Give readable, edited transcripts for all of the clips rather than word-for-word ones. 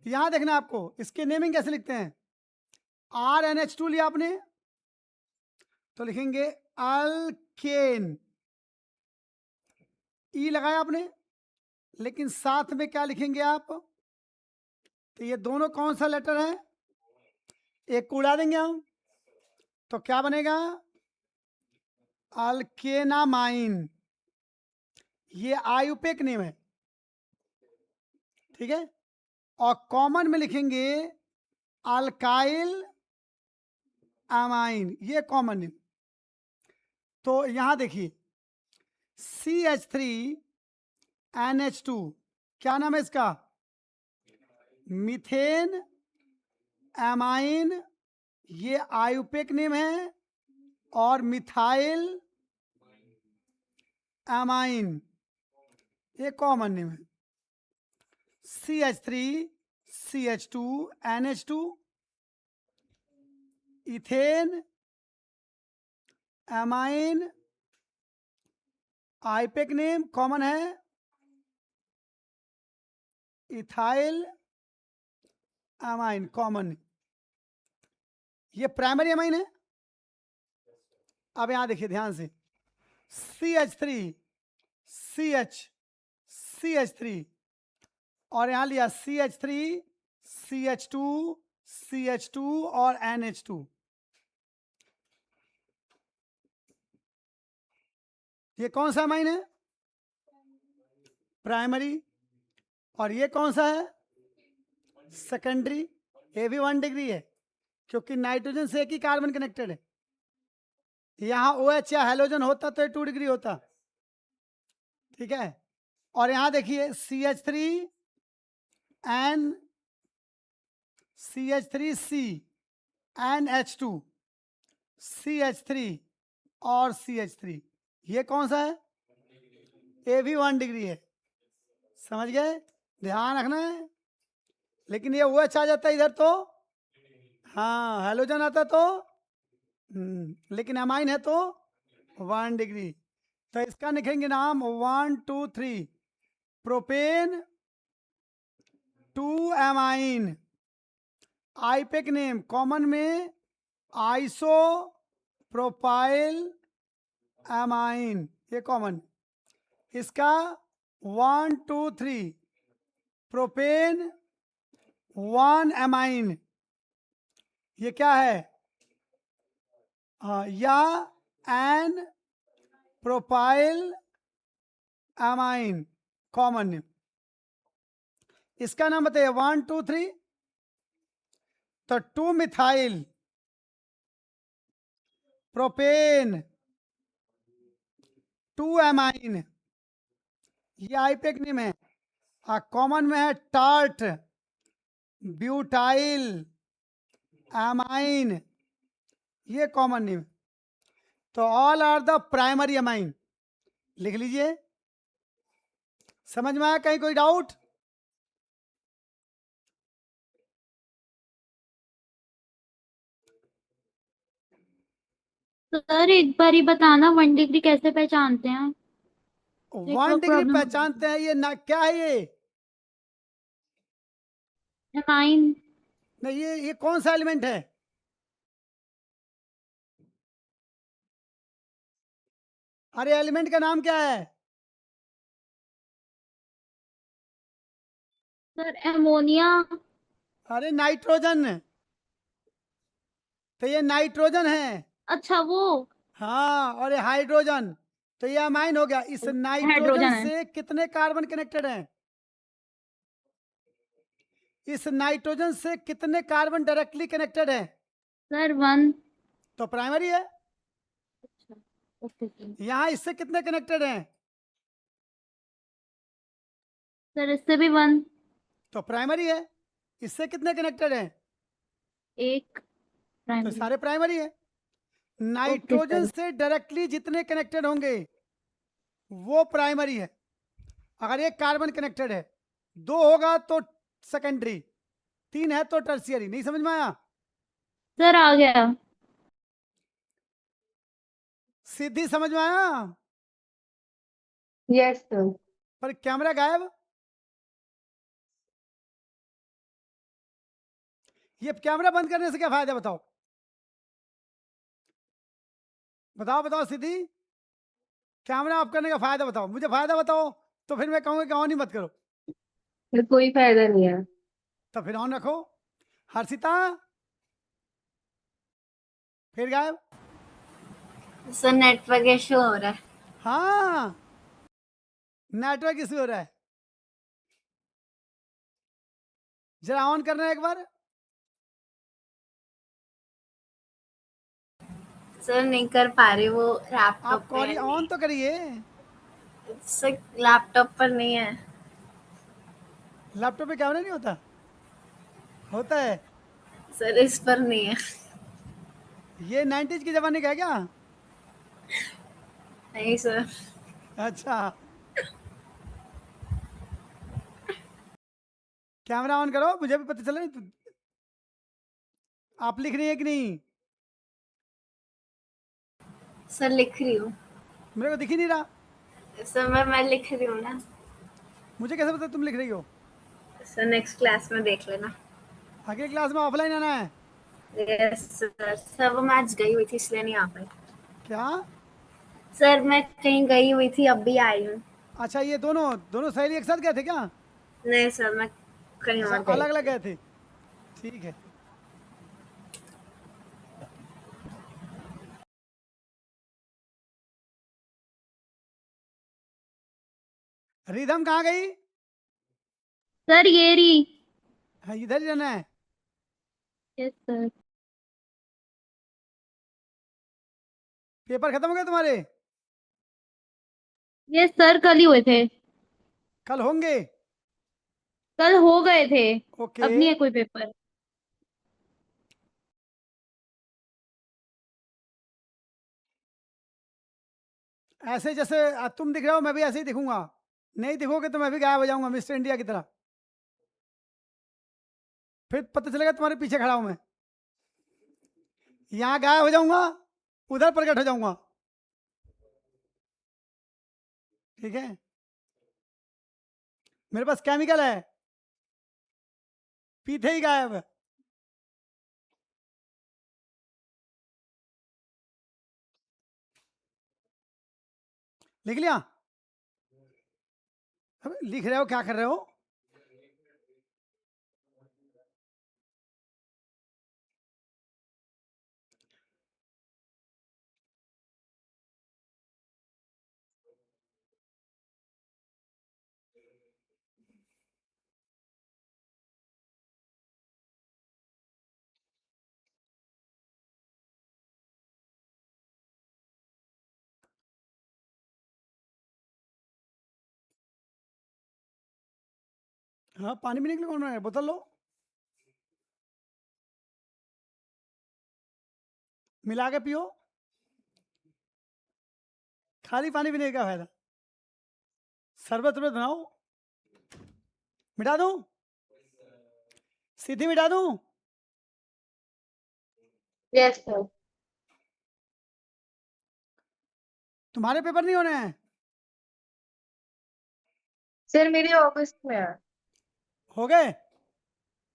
यहां देखना आपको इसके नेमिंग कैसे लिखते हैं। RNH2 लिया आपने तो लिखेंगे अल्केन, ई लगाया आपने, लेकिन साथ में क्या लिखेंगे आप, तो ये दोनों कौन सा लेटर है, एक को उड़ा देंगे हम, तो क्या बनेगा अल्केनामाइन। ये आयुपेक नेम है, ठीक है। और कॉमन में लिखेंगे अल्काइल अमाइन, ये कॉमन नेम। तो यहां देखिए CH3NH2 क्या नाम है इसका, मीथेन एमाइन, ये आयुपेक नेम है। और मिथाइल एमाइन ये कॉमन नेम है। CH3CH2NH2 ethane amine, IUPAC name common है इथाइल एमाइन कॉमन। ये प्राइमरी एमाइन है। अब यहां देखिए ध्यान से CH3 CH3 और यहां लिया CH3 CH2 और NH2। ये कौन सा अमाइन है, प्राइमरी। और ये कौन सा है, सेकेंडरी। ये भी 1 डिग्री है क्योंकि नाइट्रोजन से एक ही कार्बन कनेक्टेड है। यहां OH या हेलोजन होता तो ये 2 डिग्री होता, ठीक है। और यहां देखिए CH3C NH2 CH3 और CH3, ये कौन सा है, ये भी 1 डिग्री है। समझ गए, ध्यान रखना है। लेकिन ये OH आ जाता है इधर तो, हाँ हेलोजन आता तो, लेकिन अमाइन है तो 1 डिग्री। तो इसका लिखेंगे नाम 1 2 3 propane 2 amine. IUPAC name common में आइसो प्रोपाइल एमाइन, ये कॉमन। इसका 1 2 3 प्रोपेन 1 एमाइन, ये क्या है, या एन प्रोपाइल एमाइन कॉमन। इसका नाम बताइए 1 2 3। तो 2 मिथाइल प्रोपेन 2 एमाइन, ये आईपेक नेम है। कॉमन में है टार्ट ब्यूटाइल एमाइन, ये कॉमन नेम। तो all are the primary amine, लिख लीजिए। समझ में आया, कहीं कोई डाउट। सर एक बार ही बताना 1 डिग्री कैसे पहचानते हैं। 1 नेटवर्क डिग्री प्रॉब्लम हो रही पहचानते हैं, ये ना क्या है ये, है। एमाइन। नहीं ये कौन सा एलिमेंट है, अरे एलिमेंट का नाम क्या है, सर एमोनिया। अरे नाइट्रोजन, तो ये नाइट्रोजन है। अच्छा वो हाँ, और ये हाइड्रोजन, तो ये अमाइन हो गया। इस नाइट्रोजन हाइड्रोजन है। से कितने कार्बन कनेक्टेड हैं, इस नाइट्रोजन से कितने कार्बन डायरेक्टली कनेक्टेड हैं, सर 1। तो प्राइमरी है। अच्छा ओके सर। यहां इससे कितने कनेक्टेड हैं, सर इससे भी 1। तो प्राइमरी है। इससे कितने कनेक्टेड हैं, एक तो प्राइमरी। सारे प्राइमरी है। Okay nitrogen sir. से डायरेक्टली जितने कनेक्टेड होंगे वो प्राइमरी है। अगर एक कार्बन कनेक्टेड है, 2 होगा तो सेकेंडरी, 3 है तो टर्सियरी। नहीं समझ में आया, सर आ गया। सीधी समझ में आया। Yes sir. पर कैमरा गायब, ये कैमरा बंद करने से क्या फायदा बताओ? बताओ बताओ सिद्धि, कैमरा ऑफ करने का फायदा बताओ, मुझे फायदा बताओ, तो फिर मैं कहूँगा कि ऑन ही मत करो। फिर कोई फायदा नहीं है। तो फिर ऑन रखो। हर्षिता, फिर गायब। सर नेटवर्क इशू हो रहा है। हाँ, नेटवर्क इशू हो रहा है। जरा ऑन करना है एक बार। सर नहीं कर पा रही, वो लैपटॉप आप पे कॉल है ऑन तो करिए। नहीं। सर लैपटॉप पर नहीं है। लैपटॉप पे कैमरा नहीं होता? होता है। सर इस पर नहीं है। ये 90s के जमाने का है क्या? नहीं सर। अच्छा, कैमरा ऑन करो, मुझे भी पता चले। आप लिख रही है कि नहीं? सर लिख रही हूँ। मेरे को दिख ही नहीं रहा। सर मैं लिख रही हूँ ना। मुझे कैसे पता तुम लिख रही हो? सर नेक्स्ट क्लास में देख लेना। अगली क्लास में ऑफलाइन आना है यस सर। सर वो मैं आज गई हुई थी इसलिए नहीं आ पाई। क्या? सर मैं कहीं गई हुई थी, अब भी आई हूँ। अच्छा, ये दोनों दोनों सहेली एक साथ गए थे क्या? नहीं सर मैं कहीं अच्छा, और गई अलग अलग थी। गए थे। ठीक है। रिधम कहाँ गई? सर ये रही। हाँ, इधर ही रहना है। Yes sir. पेपर खत्म हो गए तुम्हारे? यस सर, कल ही हुए थे। कल होंगे? कल हो गए थे। ओके। अब नहीं है कोई पेपर। ऐसे जैसे तुम दिख रहे हो, मैं भी ऐसे ही दिखूंगा। नहीं दिखोगे तो मैं भी गायब हो जाऊंगा, मिस्टर इंडिया की तरह। फिर पता चलेगा तुम्हारे पीछे खड़ा हूं मैं। यहाँ गायब हो जाऊंगा, उधर प्रकट हो जाऊंगा। ठीक है, मेरे पास केमिकल है, पीते ही गायब। लिख लिया? अब लिख रहे हो, क्या कर रहे हो? हाँ, पानी पीने के लिए कौन है? बोतल लो, मिला के पियो। खाली पानी पीने का क्या फायदा? शरबत वरबत बनाओ। मिटा दूं? सीधी मिटा दूं? Yes sir. तुम्हारे पेपर नहीं होने हैं? सर मेरे अगस्त में है। हो गए?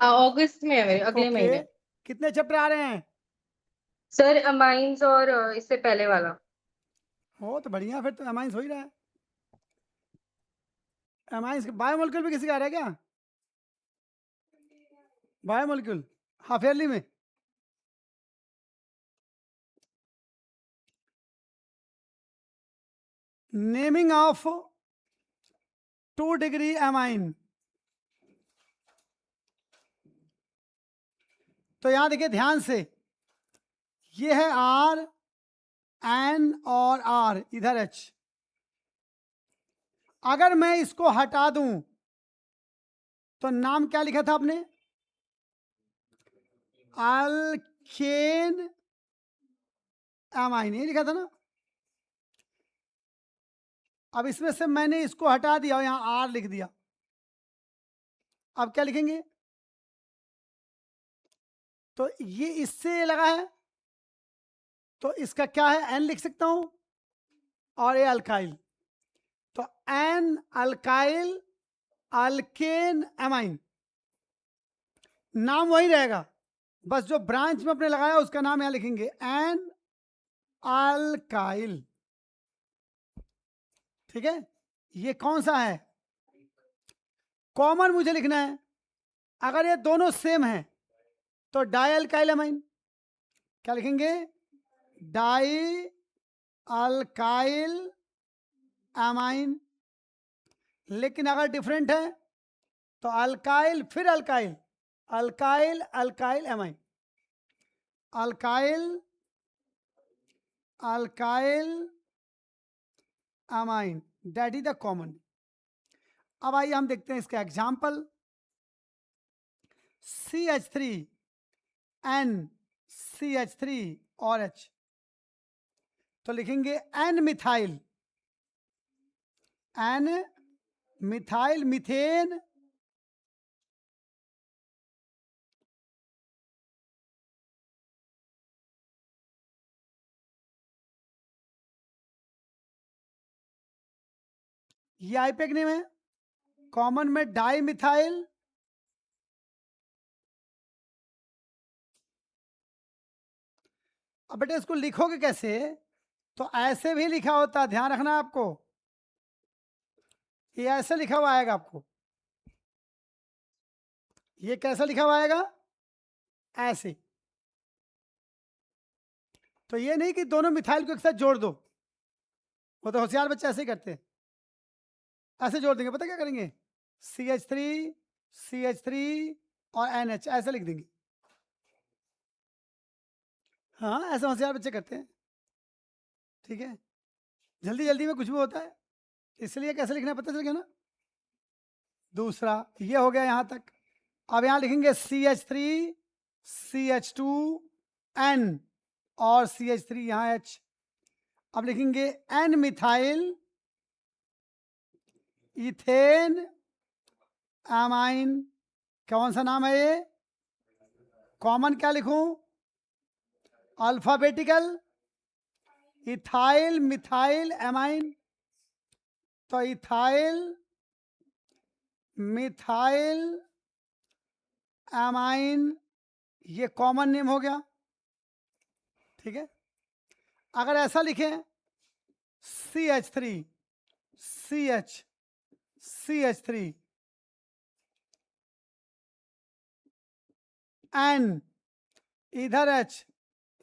अगस्त में है मेरे, अगले ओके। महीने। कितने चैप्टर आ रहे हैं? सर अमाइंस और इससे पहले वाला। हो तो बढ़िया, फिर तो एमाइंस हो ही रहा है। एमाइंस बायोमोलिक्यूल भी किसी का आ रहा है क्या? बायोमोलिक्यूल हाफ ईयरली में? Naming of 2 degree amine. तो यहां देखिए ध्यान से, ये है आर, एन और आर, इधर एच। अगर मैं इसको हटा दूं तो नाम क्या लिखा था आपने? अल्केन एमाइन, ये लिखा था ना? अब इसमें से मैंने इसको हटा दिया और यहां आर लिख दिया। अब क्या लिखेंगे? तो ये इससे लगा है, तो इसका क्या है? एन लिख सकता हूं, और ये अल्काइल। तो एन अल्काइल अल्केन एमाइन, नाम वही रहेगा, बस जो ब्रांच में अपने लगाया उसका नाम यहां लिखेंगे, एन अल्काइल। ठीक है, ये कौन सा है? कॉमन मुझे लिखना है। अगर ये दोनों सेम है तो डाई अल्काइल अमाइन। क्या लिखेंगे? Die alkyl amine. लेकिन अगर डिफरेंट है तो अल्काइल फिर alkyl, alkyl alkyl amine, alkyl alkyl amine, that is the common. अब आइए हम देखते हैं इसका एग्जाम्पल। CH3NCH3 और H, तो लिखेंगे N methyl, N methyl methane ये आईपेक नेम है। कॉमन में डाई मिथाइल, अब बेटे इसको लिखोगे कैसे? तो ऐसे भी लिखा होता है, ध्यान रखना आपको। ये ऐसे लिखा हुआ आएगा आपको। ये कैसा लिखा हुआ आएगा? ऐसे। तो ये नहीं कि दोनों मिथाइल को एक साथ जोड़ दो, वो तो होशियार बच्चे ऐसे ही करते हैं। ऐसे जोड़ देंगे, पता क्या करेंगे? CH3 और NH ऐसे लिख देंगे। हाँ, ऐसे होशियार बच्चे करते हैं। ठीक है, जल्दी जल्दी में कुछ भी होता है, इसलिए कैसे लिखना है पता चल गया ना। दूसरा ये हो गया यहां तक। अब यहां लिखेंगे CH3 CH2N और CH3 यहां H। अब लिखेंगे N मिथाइल इथेन अमाइन। कौन सा नाम है ये? कॉमन क्या लिखूं? Alphabetical, ethyl methyl amine. तो इथाइल मिथाइल अमाइन ये कॉमन नेम हो गया। ठीक है, अगर ऐसा लिखें CH3 CH3 N, इधर H,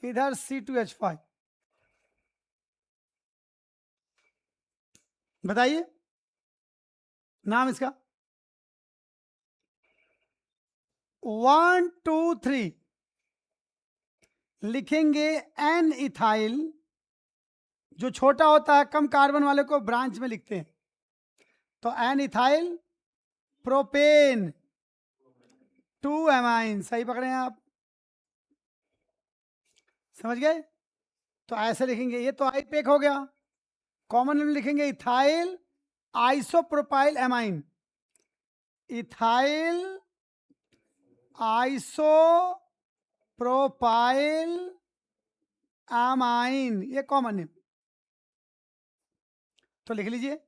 इधर C2H5, बताइए नाम इसका। 1 2 3 लिखेंगे एन इथाइल, जो छोटा होता है कम कार्बन वाले को ब्रांच में लिखते हैं, तो एन इथाइल प्रोपेन 2 एमाइन। सही पकड़े हैं आप, समझ गए? तो ऐसे लिखेंगे। ये तो आईपेक हो गया। कॉमन में लिखेंगे ethyl isopropyl amine, ethyl isopropyl amine, ये कॉमन नेम। तो लिख लीजिए